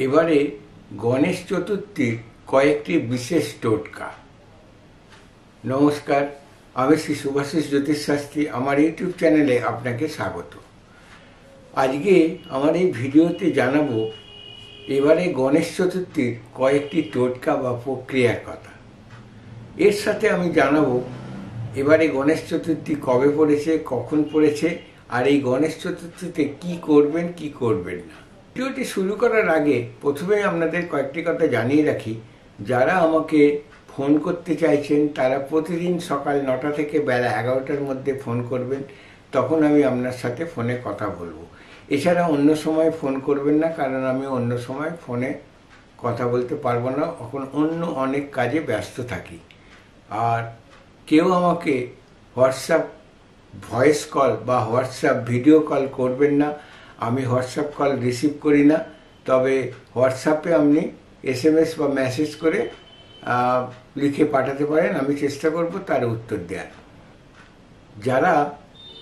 এবারে গণেশ চতুর্থীর কয়েকটি বিশেষ টোটকা। নমস্কার, আমি শ্রী শুভাশিস জ্যোতিষ শাস্ত্রী। আমার ইউটিউব চ্যানেলে আপনাকে স্বাগত। আজকে আমার এই ভিডিওতে জানাবো এবারে গণেশ চতুর্থীর কয়েকটি টোটকা বা প্রক্রিয়ার কথা। এর সাথে আমি জানাবো এবারে গণেশ চতুর্থী কবে পড়েছে, কখন পড়েছে, আর এই গণেশ চতুর্থীতে কি করবেন কি করবেন না। ভিডিওটি শুরু করার আগে প্রথমে আপনাদের কয়েকটি কথা জানিয়ে রাখি। যারা আমাকে ফোন করতে চাইছেন তারা প্রতিদিন সকাল 9টা থেকে বেলা 11টার মধ্যে ফোন করবেন, তখন আমি আপনার সাথে ফোনে কথা বলবো। এছাড়া অন্য সময় ফোন করবেন না, কারণ আমি অন্য সময় ফোনে কথা বলতে পারবো না, এখন অন্য অনেক কাজে ব্যস্ত থাকি। আর কেউ আমাকে হোয়াটসঅ্যাপ ভয়েস কল বা হোয়াটসঅ্যাপ ভিডিও কল করবেন না, আমি হোয়াটসঅ্যাপ কল রিসিভ করি না। তবে হোয়াটসঅ্যাপে আপনি SMS বা মেসেজ করে লিখে পাঠাতে পারেন, আমি চেষ্টা করব তার উত্তর দেওয়ার। যারা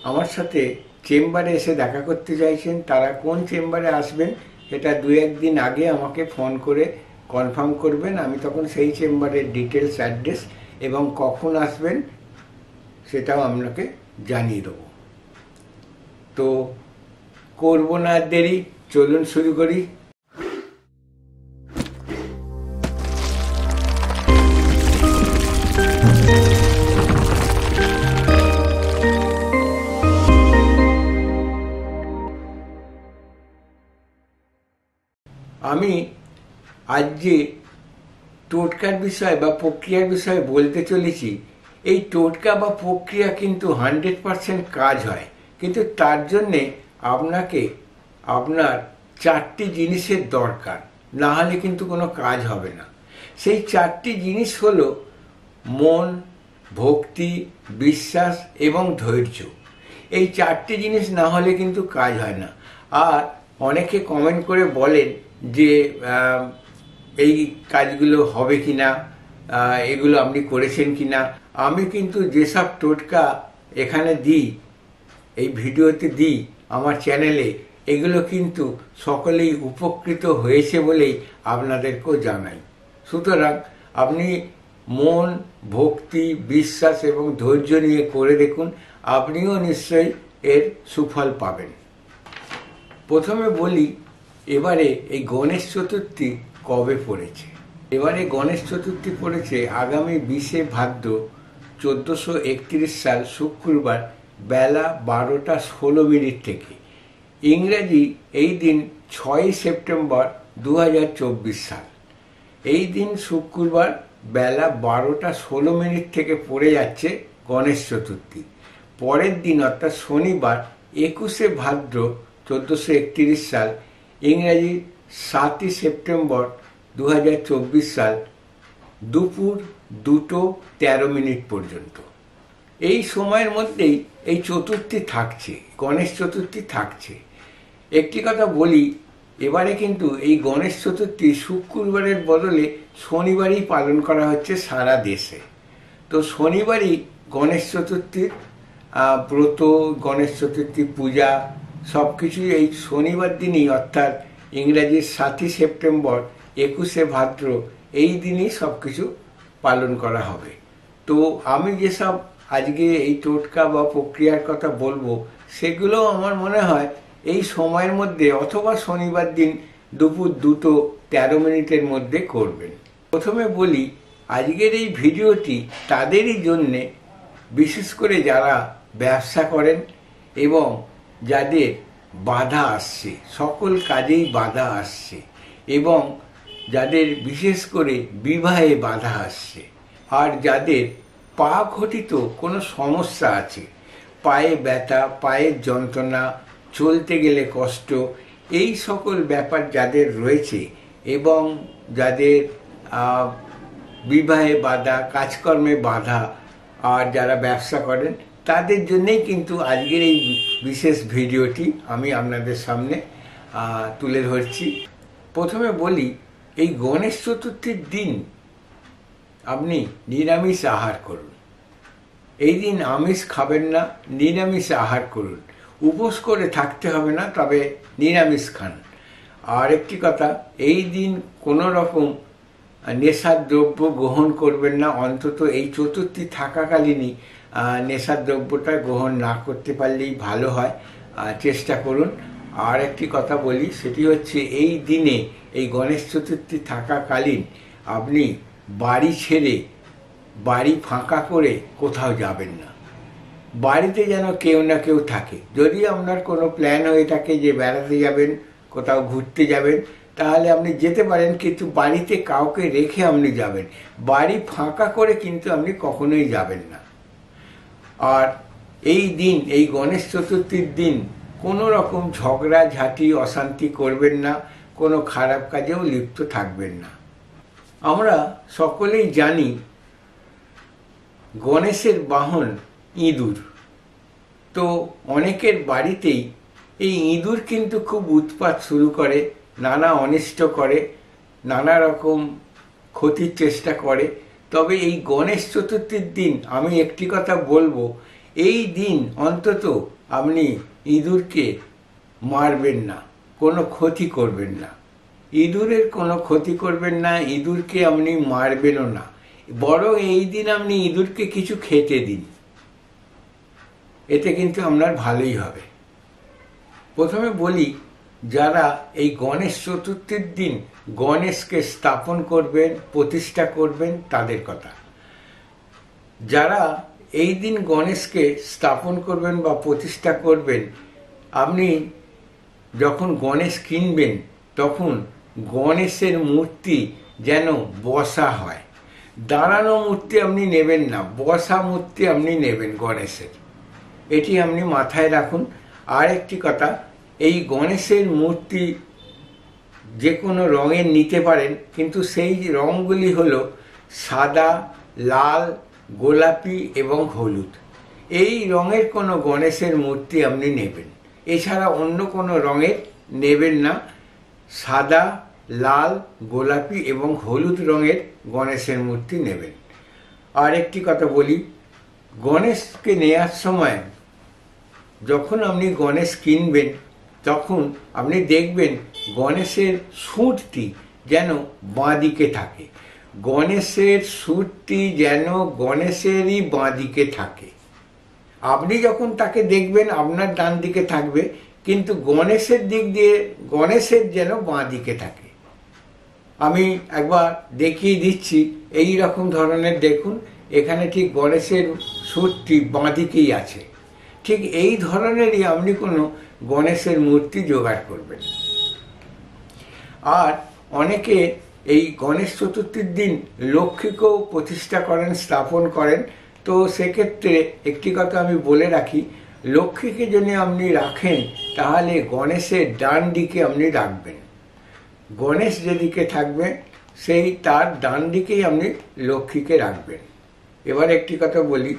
আমার সাথে চেম্বারে এসে দেখা করতে চাইছেন তারা কোন চেম্বারে আসবেন এটা 2-1 দিন আগে আমাকে ফোন করে কনফার্ম করবেন। আমি তখন সেই চেম্বারের ডিটেলস, অ্যাড্রেস এবং কখন আসবেন সেটাও আপনাকে জানিয়ে দেব। তো করব না দেরি, চলুন শুরু করি। আমি আজ যে টোটকার বিষয় বা প্রক্রিয়ার বিষয়ে বলতে চলেছি, এই টোটকা বা প্রক্রিয়া কিন্তু 100% কাজ হয়, কিন্তু তার জন্যে আপনাকে আপনার 4টি জিনিসের দরকার, না হলে কিন্তু কোনো কাজ হবে না। সেই 4টি জিনিস হলো মন, ভক্তি, বিশ্বাস এবং ধৈর্য। এই 4টি জিনিস না হলে কিন্তু কাজ হয় না। আর অনেকে কমেন্ট করে বলেন যে এই কাজগুলো হবে কি না, এগুলো আপনি করেছেন কি না। আমি কিন্তু যেসব টোটকা এখানে দিই, এই ভিডিওতে দিই আমার চ্যানেলে, এগুলো কিন্তু সকলেই উপকৃত হয়েছে বলেই আপনাদেরকেও জানাই। সুতরাং আপনি মন, ভক্তি, বিশ্বাস এবং ধৈর্য নিয়ে করে দেখুন, আপনিও নিশ্চয়ই এর সুফল পাবেন। প্রথমে বলি এবারে এই গণেশ চতুর্থী কবে পড়েছে। এবারে গণেশ চতুর্থী পড়েছে আগামী 20শে ভাদ্র 1431 সাল শুক্রবার বেলা 12টা 16 মিনিট থেকে। ইংরেজি এই দিন 6 সেপ্টেম্বর 2024 সাল। এই দিন শুক্রবার বেলা 12টা 16 মিনিট থেকে পড়ে যাচ্ছে গণেশ চতুর্থী। পরের দিন অর্থাৎ শনিবার 21শে ভাদ্র 1431 সাল, ইংরাজি 7 সেপ্টেম্বর 2024 সাল দুপুর 2:13 মিনিট পর্যন্ত। এই সময়ের মধ্যেই এই চতুর্থী থাকছে, গণেশ চতুর্থী থাকছে। একটি কথা বলি, এবারে কিন্তু এই গণেশ চতুর্থী শুক্রবারের বদলে শনিবারই পালন করা হচ্ছে সারা দেশে। তো শনিবারই গণেশ চতুর্থীর ব্রত, গণেশ চতুর্থী পূজা সব কিছুই এই শনিবার দিনই, অর্থাৎ ইংরাজি 7 সেপ্টেম্বর 21শে ভাদ্র এই দিনই সব কিছু পালন করা হবে। তো আমি যেসব আজকে এই টোটকা বা প্রক্রিয়ার কথা বলবো, সেগুলো আমার মনে হয় এই সময়ের মধ্যে অথবা শনিবার দিন দুপুর 2:13 মিনিটের মধ্যে করবেন। প্রথমে বলি আজকের এই ভিডিওটি তাদেরই জন্যে, বিশেষ করে যারা ব্যবসা করেন এবং যাদের বাধা আসছে, সকল কাজেই বাধা আসছে, এবং যাদের বিশেষ করে বিবাহে বাধা আসছে, আর যাদের পা ঘটিত কোনো সমস্যা আছে, পায়ে ব্যথা, পায়ের যন্ত্রণা, চলতে গেলে কষ্ট, এই সকল ব্যাপার যাদের রয়েছে, এবং যাদের বিবাহে বাধা, কাজকর্মে বাধা, আর যারা ব্যবসা করেন, তাদের জন্যেই কিন্তু আজকের এই বিশেষ ভিডিওটি আমি আপনাদের সামনে তুলে ধরছি। প্রথমে বলি এই গণেশ চতুর্থীর দিন আপনি নিরামিষ আহার করুন। এই দিন আমিষ খাবেন না, নিরামিষ আহার করুন। উপোস করে থাকতে হবে না, তবে নিরামিষ খান। আর একটি কথা, এই দিন কোনো রকম নেশার দ্রব্য গ্রহণ করবেন না, অন্তত এই চতুর্থী থাকাকালীনই নেশার দ্রব্যটা গ্রহণ না করতে পারলেই ভালো হয়, চেষ্টা করুন। আর একটি কথা বলি, সেটি হচ্ছে এই দিনে এই গণেশ চতুর্থী থাকাকালীন আপনি বাড়ি ছেড়ে, বাড়ি ফাঁকা করে কোথাও যাবেন না। বাড়িতে যেন কেউ না কেউ থাকে। যদি আপনার কোনো প্ল্যান হয়ে থাকে যে বেড়াতে যাবেন, কোথাও ঘুরতে যাবেন, তাহলে আপনি যেতে পারেন, কিন্তু বাড়িতে কাউকে রেখে আপনি যাবেন। বাড়ি ফাঁকা করে কিন্তু আপনি কখনোই যাবেন না। আর এই দিন, এই গণেশ চতুর্থীর দিন কোনো রকম ঝগড়া ঝাঁটি অশান্তি করবেন না, কোনো খারাপ কাজেও লিপ্ত থাকবেন না। আমরা সকলেই জানি গণেশের বাহন ইঁদুর। তো অনেকের বাড়িতেই এই ইঁদুর কিন্তু খুব উৎপাত শুরু করে, নানা অনিষ্ট করে, নানা রকম ক্ষতির চেষ্টা করে। তবে এই গণেশ চতুর্থীর দিন আমি একটি কথা বলবো, এই দিন অন্তত আপনি ইঁদুরকে মারবেন না, কোনো ক্ষতি করবেন না, ইঁদুরের কোনো ক্ষতি করবেন না, ইঁদুরকে আপনি মারবেনও না, বরং এই দিন আপনি ইঁদুরকে কিছু খেতে দিন, এতে কিন্তু আপনার ভালোই হবে। প্রথমে বলি, যারা এই গণেশ চতুর্থীর দিন গণেশকে স্থাপন করবেন, প্রতিষ্ঠা করবেন, তাদের কথা। যারা এই দিন গণেশকে স্থাপন করবেন বা প্রতিষ্ঠা করবেন, আপনি যখন গণেশ কিনবেন তখন গণেশের মূর্তি যেন বসা হয়। দাঁড়ানো মূর্তি আপনি নেবেন না, বসা মূর্তি আপনি নেবেন গণেশের, এটি আপনি মাথায় রাখুন। আর একটি কথা, এই গণেশের মূর্তি যে কোনো রঙের নিতে পারেন, কিন্তু সেই রঙগুলি হলো সাদা, লাল, গোলাপি এবং হলুদ। এই রঙের কোনো গণেশের মূর্তি আপনি নেবেন, এছাড়া অন্য কোনো রঙের নেবেন না। সাদা, লাল, গোলাপি এবং হলুদ রঙের গণেশের মূর্তি নেবেন। আর একটি কথা বলি, গণেশকে নেওয়ার সময় যখন আপনি গণেশ কিনবেন, তখন আপনি দেখবেন গণেশের সুরটি যেন বাঁ দিকে থাকে, গণেশের সুরটি যেন গণেশেরই বাঁ দিকে থাকে। আপনি যখন তাকে দেখবেন আপনার ডান দিকে থাকবে, কিন্তু গণেশের দিক দিয়ে গণেশের যেন বাঁ দিকে থাকে। আমি একবার দেখিয়ে দিচ্ছি, এই রকম ধরনের দেখুন, এখানে ঠিক গণেশের সুরটি বাঁ দিকেই আছে। ঠিক এই ধরনেরই আপনি কোনো গণেশের মূর্তি জোগাড় করবেন। আর অনেকে এই গণেশ চতুর্থীর দিন লক্ষ্মীকেও প্রতিষ্ঠা করেন, স্থাপন করেন। তো সেক্ষেত্রে একটি কথা আমি বলে রাখি, লক্ষ্মীকে যদি আপনি রাখেন তাহলে গণেশের ডান দিকে আপনি রাখবেন। গণেশ যেদিকে থাকবে সেই তার ডান দিকেই আপনি লক্ষ্মীকে রাখবেন। এবার একটি কথা বলি,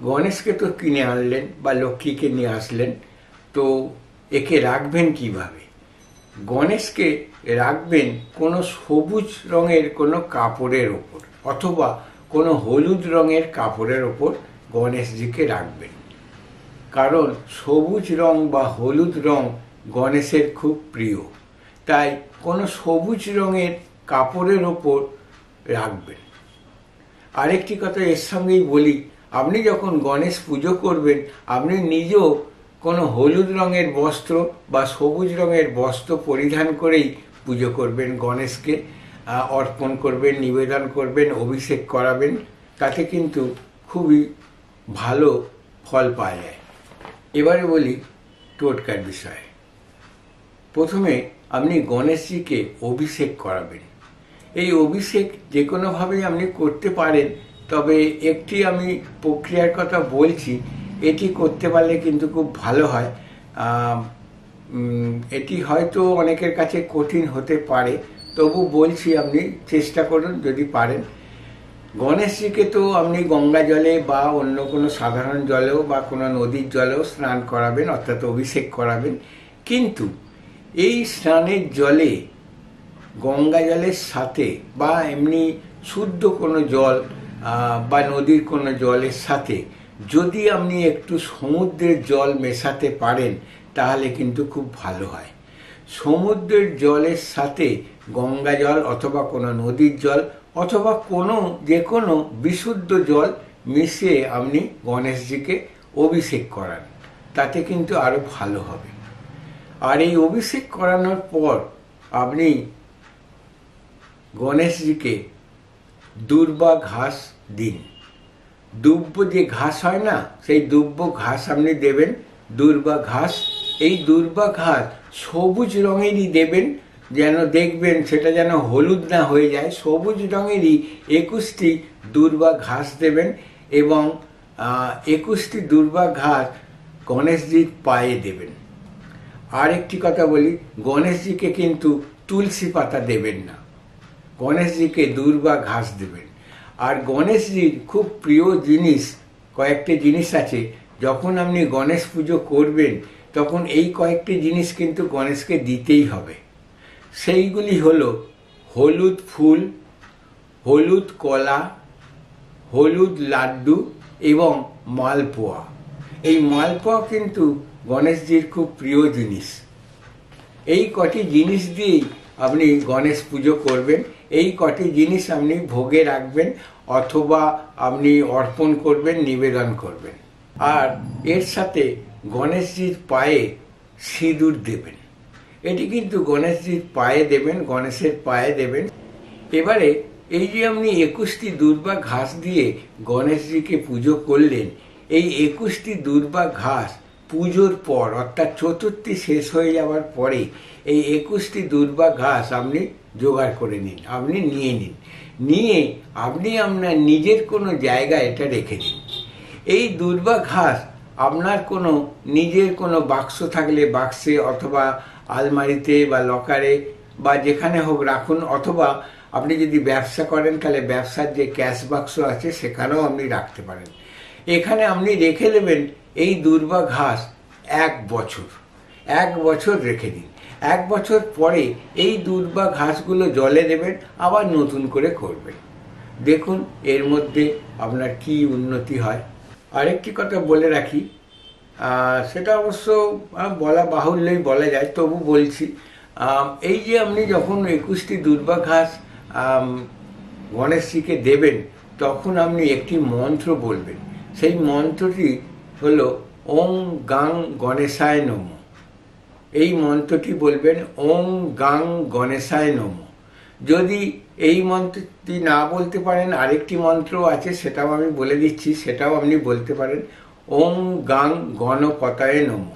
গণেশকে তো কিনে আনলেন বা লক্ষ্মীকে নিয়ে আসলেন, তো একে রাখবেন কিভাবে? গণেশকে রাখবেন কোনো সবুজ রঙের কোনো কাপড়ের ওপর অথবা কোনো হলুদ রঙের কাপড়ের ওপর গণেশজিকে রাখবেন। কারণ সবুজ রং বা হলুদ রং গণেশের খুব প্রিয়, তাই কোনো সবুজ রঙের কাপড়ের ওপর রাখবেন। আরেকটি কথা এর সঙ্গেই বলি, আপনি যখন গণেশ পুজো করবেন, আপনি নিজেও কোনো হলুদ রঙের বস্ত্র বা সবুজ রঙের বস্ত্র পরিধান করেই পুজো করবেন, গণেশকে অর্পণ করবেন, নিবেদন করবেন, অভিষেক করাবেন, তাতে কিন্তু খুবই ভালো ফল পাওয়া যায়। এবারে বলি টোটকার বিষয়ে। প্রথমে আপনি গণেশজিকে অভিষেক করাবেন। এই অভিষেক যে কোনোভাবেই আপনি করতে পারেন, তবে একটি আমি প্রক্রিয়ার কথা বলছি, এটি করতে পারলে কিন্তু খুব ভালো হয়। এটি হয়তো অনেকের কাছে কঠিন হতে পারে, তবু বলছি আপনি চেষ্টা করুন যদি পারেন। গণেশজিকে তো আপনি গঙ্গা জলে বা অন্য কোনো সাধারণ জলেও বা কোনো নদীর জলেও স্নান করাবেন, অর্থাৎ অভিষেক করাবেন। কিন্তু এই স্নানের জলে, গঙ্গা জলের সাথে বা এমনি শুদ্ধ কোনো জল বা নদীর কোনো জলের সাথে যদি আপনি একটু সমুদ্রের জল মেশাতে পারেন, তাহলে কিন্তু খুব ভালো হয়। সমুদ্রের জলের সাথে গঙ্গা জল অথবা কোনো নদীর জল অথবা যে কোনো বিশুদ্ধ জল মিশিয়ে আপনি গণেশজিকে অভিষেক করান, তাতে কিন্তু আরো ভালো হবে। আর এই অভিষেক করানোর পর আপনি গণেশজিকে দুর্বা ঘাস দিন। দুব্ব যে ঘাস হয় না, সেই দুব্ব ঘাস আপনি দেবেন, দুর্বা ঘাস। এই দুর্বা ঘাস সবুজ রঙেরই দেবেন, যেন দেখবেন সেটা যেন হলুদ না হয়ে যায়। সবুজ রঙেরই 21টি দুর্বা ঘাস দেবেন এবং 21টি দুর্বা ঘাস গণেশজির পায়ে দেবেন। আর একটি কথা বলি, গণেশজিকে কিন্তু তুলসী পাতা দেবেন না, গণেশজিকে দুর্বা ঘাস দেবেন। আর গণেশজির খুব প্রিয় জিনিস কয়েকটি জিনিস আছে, যখন আপনি গণেশ পুজো করবেন তখন এই কয়েকটি জিনিস কিন্তু গণেশকে দিতেই হবে। সেইগুলি হলো হলুদ ফুল, হলুদ কলা, হলুদ লাড্ডু এবং মালপোয়া। এই মালপোয়া কিন্তু গণেশজির খুব প্রিয় জিনিস। এই কটি জিনিস দিয়েই আপনি গণেশ পুজো করবেন। এই কটি জিনিস আপনি ভোগে রাখবেন অথবা আপনি অর্পণ করবেন, নিবেদন করবেন। আর এর সাথে গণেশজির পায়ে সিঁদুর দেবেন। এটি কিন্তু গণেশজির পায়ে দেবেন, গণেশের পায়ে দেবেন। এবারে এই যে আপনি 21টি দুর্বা ঘাস দিয়ে গণেশজিকে পুজো করলেন, এই 21টি দুর্বা ঘাস পুজোর পর অর্থাৎ চতুর্থী শেষ হয়ে যাওয়ার পরে এই 21টি দুর্বা ঘাস আপনি জোগাড় করে নিন, আপনি নিয়ে নিন। নিয়ে আপনি আপনার নিজের কোনো জায়গায় এটা রেখে দিন। এই দুর্বা ঘাস আপনার কোনো নিজের কোনো বাক্স থাকলে বাক্সে অথবা আলমারিতে বা লকারে বা যেখানে হোক রাখুন, অথবা আপনি যদি ব্যবসা করেন তাহলে ব্যবসার যে ক্যাশ বাক্স আছে সেখানেও আপনি রাখতে পারেন। এখানে আপনি রেখে দেবেন এই দুর্বা ঘাস 1 বছর রেখে দিন। 1 বছর পরে এই দুর্বা ঘাসগুলো জলে দেবেন, আবার নতুন করে করবেন। দেখুন এর মধ্যে আপনার কি উন্নতি হয়। আরেকটি কথা বলে রাখি, সেটা অবশ্য বলা বাহুল্যই বলা যায়, তবু বলছি। এই যে আপনি যখন 21টি দুর্বা ঘাস গণেশজিকে দেবেন, তখন আপনি একটি মন্ত্র বলবেন। সেই মন্ত্রটি হলো ওং গাং গণেশায় নমঃ। এই মন্ত্রটি বলবেন, ওং গাং গণেশায় নমঃ। যদি এই মন্ত্রটি না বলতে পারেন, আরেকটি মন্ত্র আছে, সেটাও আমি বলে দিচ্ছি, সেটাও আপনি বলতে পারেন, ওং গাং গণপতায় নমঃ।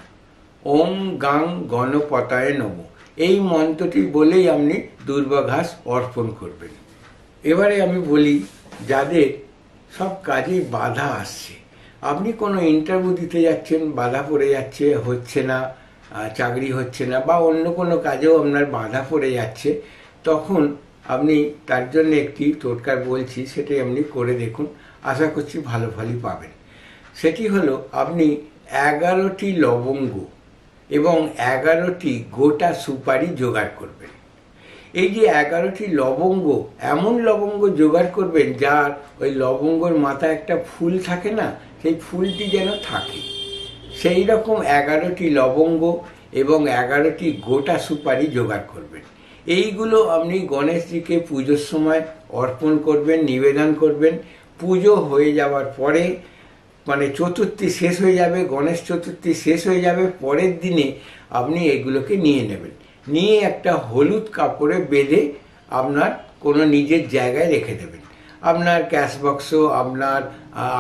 ওং গাং গণপতায় নমঃ। এই মন্ত্রটি বলেই আপনি দুর্বা ঘাস অর্পণ করবেন। এবারে আমি বলি, যাদের সব কাজেই বাধা আসছে, আপনি কোনো ইন্টারভিউ দিতে যাচ্ছেন, বাধা পড়ে যাচ্ছে, হচ্ছে না, চাকরি হচ্ছে না, বা অন্য কোনো কাজেও আপনার বাধা পড়ে যাচ্ছে, তখন আপনি তার জন্য একটি টোটকা বলছি, সেটাই আপনি করে দেখুন, আশা করছি ভালো ফলই পাবেন। সেটি হলো, আপনি 11টি লবঙ্গ এবং 11টি গোটা সুপারি জোগাড় করবেন। এই যে 11টি লবঙ্গ, এমন লবঙ্গ জোগাড় করবেন যার ওই লবঙ্গর মাথায় একটা ফুল থাকে না, সেই ফুলটি যেন থাকে, সেই রকম 11টি লবঙ্গ এবং 11টি গোটা সুপারি জোগাড় করবেন। এইগুলো আপনি গণেশজিকে পুজোর সময় অর্পণ করবেন, নিবেদন করবেন। পুজো হয়ে যাওয়ার পরে, মানে চতুর্থী শেষ হয়ে যাবে, গণেশ চতুর্থী শেষ হয়ে যাবে, পরের দিনে আপনি এগুলোকে নিয়ে নেবেন। নিয়ে একটা হলুদ কাপড়ে বেঁধে আপনার কোনো নিজের জায়গায় রেখে দেবেন। আপনার ক্যাশ বাক্স, আপনার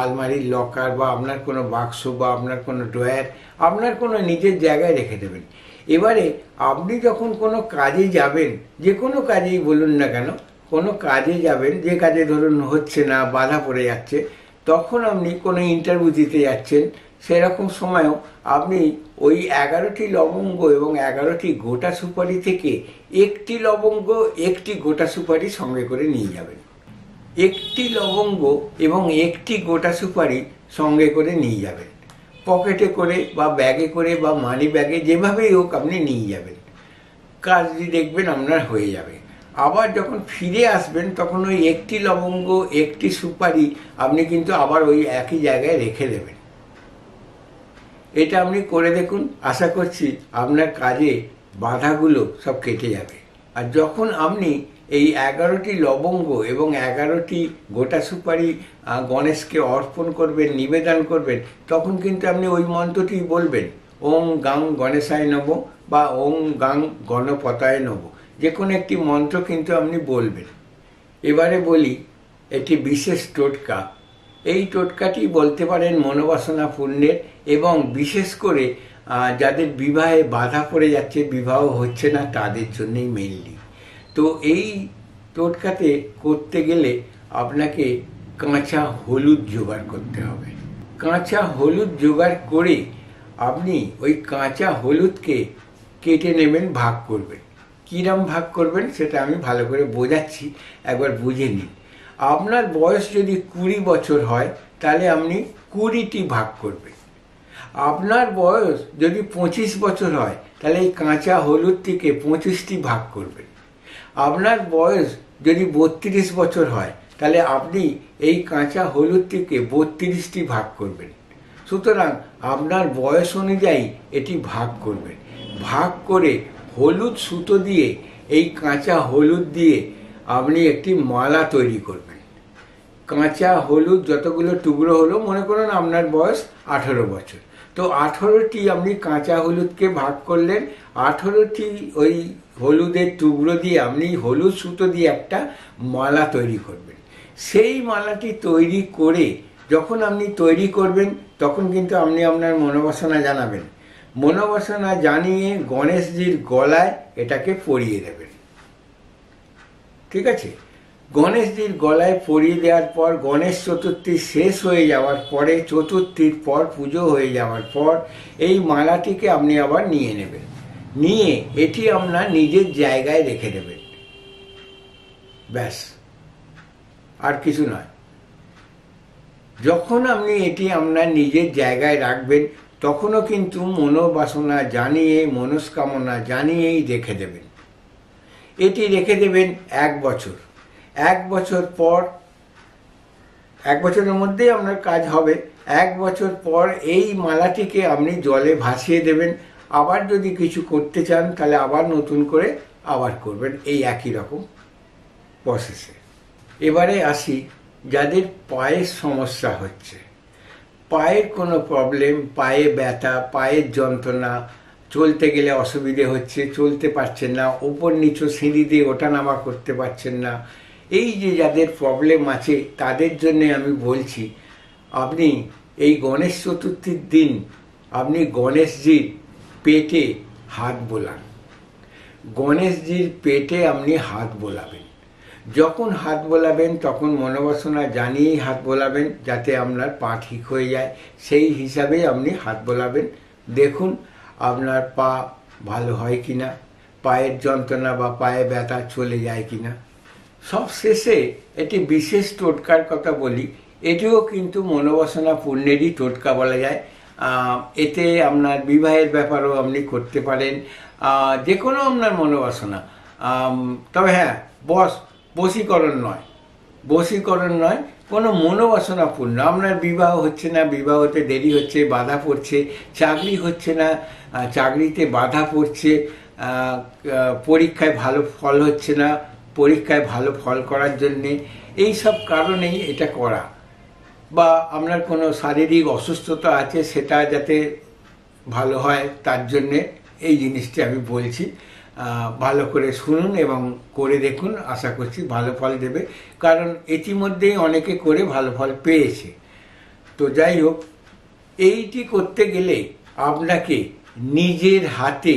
আলমারির লকার, বা আপনার কোনো বাক্স, বা আপনার কোনো ড্রয়ার, আপনার কোনো নিজের জায়গায় রেখে দেবেন। এবারে আপনি যখন কোনো কাজে যাবেন, যে কোনো কাজেই বলুন না কেন, কোনো কাজে যাবেন, যে কাজে ধরুন হচ্ছে না, বাধা পড়ে যাচ্ছে, তখন আপনি কোনো ইন্টারভিউ দিতে যাচ্ছেন, সেরকম সময়ও আপনি ওই 11টি লবঙ্গ এবং 11টি গোটা সুপারি থেকে একটি লবঙ্গ, একটি গোটা সুপারি সঙ্গে করে নিয়ে যাবেন। একটি লবঙ্গ এবং একটি গোটা সুপারি সঙ্গে করে নিয়ে যাবেন, পকেটে করে বা ব্যাগে করে বা মানি ব্যাগে, যেভাবেই হোক আপনি নিয়ে যাবেন। কাজটি দেখবেন আপনার হয়ে যাবে। আবার যখন ফিরে আসবেন, তখন ওই একটি লবঙ্গ, একটি সুপারি আপনি কিন্তু আবার ওই একই জায়গায় রেখে দেবেন। এটা আপনি করে দেখুন, আশা করছি আপনার কাজে বাধাগুলো সব কেটে যাবে। আর যখন আপনি এই 11টি লবঙ্গ এবং 11টি গোটা সুপারি গণেশকে অর্পণ করবেন, নিবেদন করবেন, তখন কিন্তু আপনি ওই মন্ত্রটি বলবেন, ওং গাং গণেশায় নমঃ বা ওং গাং গণপতায় নমঃ, যে কোনো একটি মন্ত্র কিন্তু আপনি বলবেন। এবারে বলি একটি বিশেষ টোটকা। এই টোটকাটি বলতে পারেন মনোবাসনা পূর্ণের, এবং বিশেষ করে যাদের বিবাহে বাধা পড়ে যাচ্ছে, বিবাহ হচ্ছে না, তাদের জন্যই মেইনলি। তো এই টোটকাতে করতে গেলে আপনাকে কাঁচা হলুদ জোগাড় করতে হবে। কাঁচা হলুদ জোগাড় করে আপনি ওই কাঁচা হলুদকে কেটে নেবেন, ভাগ করবেন। কিরম ভাগ করবেন সেটা আমি ভালো করে বোঝাচ্ছি, একবার বুঝে নিন। আপনার বয়স যদি 20 বছর হয় তাহলে আপনি 20টি ভাগ করবেন। আপনার বয়স যদি 25 বছর হয় তাহলে এই কাঁচা হলুদটিকে 25টি ভাগ করবেন। আপনার বয়স যদি 32 বছর হয় তাহলে আপনি এই কাঁচা হলুদটিকে 32টি ভাগ করবেন। সুতরাং আপনার বয়স অনুযায়ী এটি ভাগ করবেন। ভাগ করে হলুদ সুতো দিয়ে, এই কাঁচা হলুদ দিয়ে আপনি একটি মালা তৈরি করবেন। কাঁচা হলুদ যতগুলো টুকরো হলো, মনে করুন আপনার বয়স 18 বছর, তো 18টি আপনি কাঁচা হলুদকে ভাগ করলেন। 18টি ওই হলুদের টুকরো দিয়ে আপনি হলুদ সুতো দিয়ে একটা মালা তৈরি করবেন। সেই মালাটি তৈরি করে যখন আপনি তৈরি করবেন, তখন কিন্তু আপনি আপনার মনোবাসনা জানাবেন। মনোবাসনা জানিয়ে গণেশজির গলায় এটাকে পরিয়ে দেবেন। ঠিক আছে? গণেশজির গলায় পরিয়ে দেওয়ার পর, গণেশ চতুর্থী শেষ হয়ে যাওয়ার পরে, চতুর্থীর পর, পুজো হয়ে যাওয়ার পর এই মালাটিকে আপনি আবার নিয়ে নেবেন। নিয়ে এটি আপনার নিজের জায়গায় রেখে দেবেন। ব্যাস, আর কিছু নয়। যখন আপনি এটি আপনার নিজের জায়গায় রাখবেন, তখনও কিন্তু মনোবাসনা জানিয়ে, মনস্কামনা জানিয়েই রেখে দেবেন। এটি রেখে দেবেন 1 বছর। 1 বছর পর, 1 বছরের মধ্যেই আপনার কাজ হবে। 1 বছর পর এই মালাটিকে আপনি জলে ভাসিয়ে দেবেন। আবার যদি কিছু করতে চান তাহলে আবার নতুন করে আবার করবেন, এই একই রকম প্রসেসে। এবারে আসি যাদের পায়ের সমস্যা হচ্ছে, পায়ের কোনো প্রবলেম, পায়ে ব্যথা, পায়ের যন্ত্রণা, চলতে গেলে অসুবিধে হচ্ছে, চলতে পারছেন না, উপর নিচু সিঁড়ি দিয়ে ওঠানামা করতে পারছেন না, এই যে যাদের প্রবলেম আছে তাদের জন্য আমি বলছি, আপনি এই গণেশ চতুর্থীর দিন আপনি গণেশজির পেটে হাত বোলান। গণেশজির পেটে আপনি হাত বোলাবেন। যখন হাত বোলাবেন তখন মনোবাসনা জানিয়েই হাত বোলাবেন, যাতে আপনার পা ঠিক হয়ে যায়, সেই হিসাবে আপনি হাত বোলাবেন। দেখুন আপনার পা ভালো হয় কিনা, পায়ের যন্ত্রণা বা পায়ে ব্যথা চলে যায় কিনা। সব শেষে একটি বিশেষ টোটকার কথা বলি। এটিও কিন্তু মনোবাসনা পূর্ণেরই টোটকা বলা যায়। এতে আপনার বিবাহের ব্যাপারও আপনি করতে পারেন, যে কোনো আপনার মনোবাসনা। তবে হ্যাঁ, বশীকরণ নয়, বশীকরণ নয়, কোনো মনোবাসনা পূর্ণ। আপনার বিবাহ হচ্ছে না, বিবাহ হতে দেরি হচ্ছে, বাধা পড়ছে, চাকরি হচ্ছে না, চাকরিতে বাধা পড়ছে, পরীক্ষায় ভালো ফল হচ্ছে না, পরীক্ষায় ভালো ফল করার জন্যে, এই সব কারণেই এটা করা। বা আপনার কোনো শারীরিক অসুস্থতা আছে, সেটা যাতে ভালো হয় তার জন্যে এই জিনিসটি আমি বলছি। ভালো করে শুনুন এবং করে দেখুন, আশা করছি ভালো ফল দেবে, কারণ ইতিমধ্যেই অনেকে করে ভালো ফল পেয়েছে। তো যাই হোক, এইটি করতে গেলে আপনাকে নিজের হাতে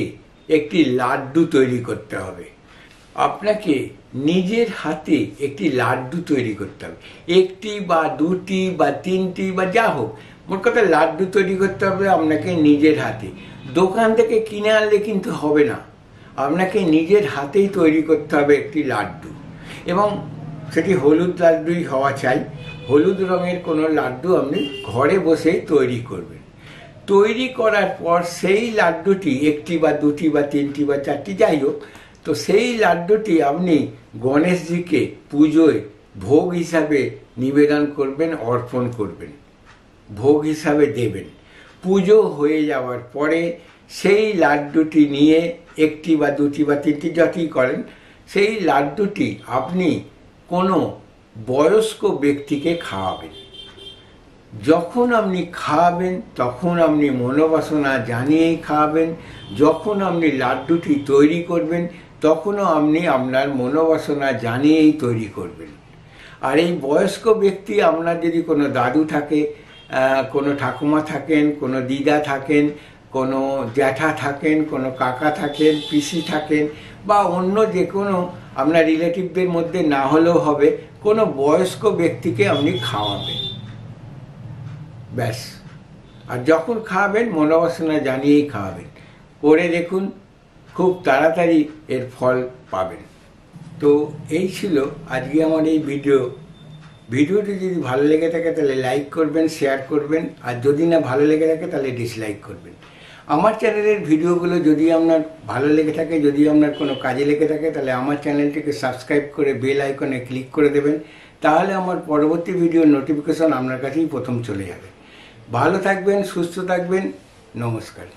একটি লাড্ডু তৈরি করতে হবে। আপনাকে নিজের হাতে একটি লাড্ডু তৈরি করতে হবে। একটি বা দুটি বা তিনটি বা যা হোক, মোট কথা লাড্ডু তৈরি করতে হবে আপনাকে নিজের হাতে। দোকান থেকে কিনে আনলে কিন্তু হবে না, আপনাকে নিজের হাতেই তৈরি করতে হবে একটি লাড্ডু, এবং সেটি হলুদ লাড্ডুই হওয়া চাই। হলুদ রঙের কোনো লাড্ডু আপনি ঘরে বসেই তৈরি করবেন। তৈরি করার পর সেই লাড্ডুটি, একটি বা দুটি বা তিনটি বা চারটি যাই হোক, তো সেই লাড্ডুটি আপনি গণেশজিকে পুজোয় ভোগ হিসাবে নিবেদন করবেন, অর্পণ করবেন, ভোগ হিসাবে দেবেন। পুজো হয়ে যাওয়ার পরে সেই লাড্ডুটি নিয়ে একটি বা দুটি বা তিনটি যতই করেন, সেই লাড্ডুটি আপনি কোনো বয়স্ক ব্যক্তিকে খাওয়াবেন। যখন আপনি খাওয়াবেন তখন আপনি মনোবাসনা জানিয়েই খাওয়াবেন। যখন আপনি লাড্ডুটি তৈরি করবেন তখনও আপনি আপনার মনোবাসনা জানিয়েই তৈরি করবেন। আর এই বয়স্ক ব্যক্তি, আপনার যদি কোনো দাদু থাকে, কোনো ঠাকুমা থাকেন, কোনো দিদা থাকেন, কোনো জ্যাঠা থাকেন, কোনো কাকা থাকেন, পিসি থাকেন, বা অন্য যে কোনো আপনার রিলেটিভদের মধ্যে না হলেও হবে, কোনো বয়স্ক ব্যক্তিকে আপনি খাওয়াবেন, ব্যাস। আর যখন খাওয়াবেন মনোবাসনা জানিয়েই খাওয়াবেন। করে দেখুন, খুব তাড়াতাড়ি এর ফল পাবেন। তো এই ছিল আজকে আমার এই ভিডিওটি যদি ভালো লেগে থাকে তাহলে লাইক করবেন, শেয়ার করবেন, আর যদি না ভালো লেগে থাকে তাহলে ডিসলাইক করবেন। আমার চ্যানেলের ভিডিওগুলো যদি আপনার ভালো লেগে থাকে, যদি আপনার কোনো কাজে লেগে থাকে, তাহলে আমার চ্যানেলটিকে সাবস্ক্রাইব করে বেল আইকনে ক্লিক করে দেবেন। তাহলে আমার পরবর্তী ভিডিওর নোটিফিকেশন আপনার কাছেই প্রথম চলে যাবে। ভালো থাকবেন, সুস্থ থাকবেন, নমস্কার।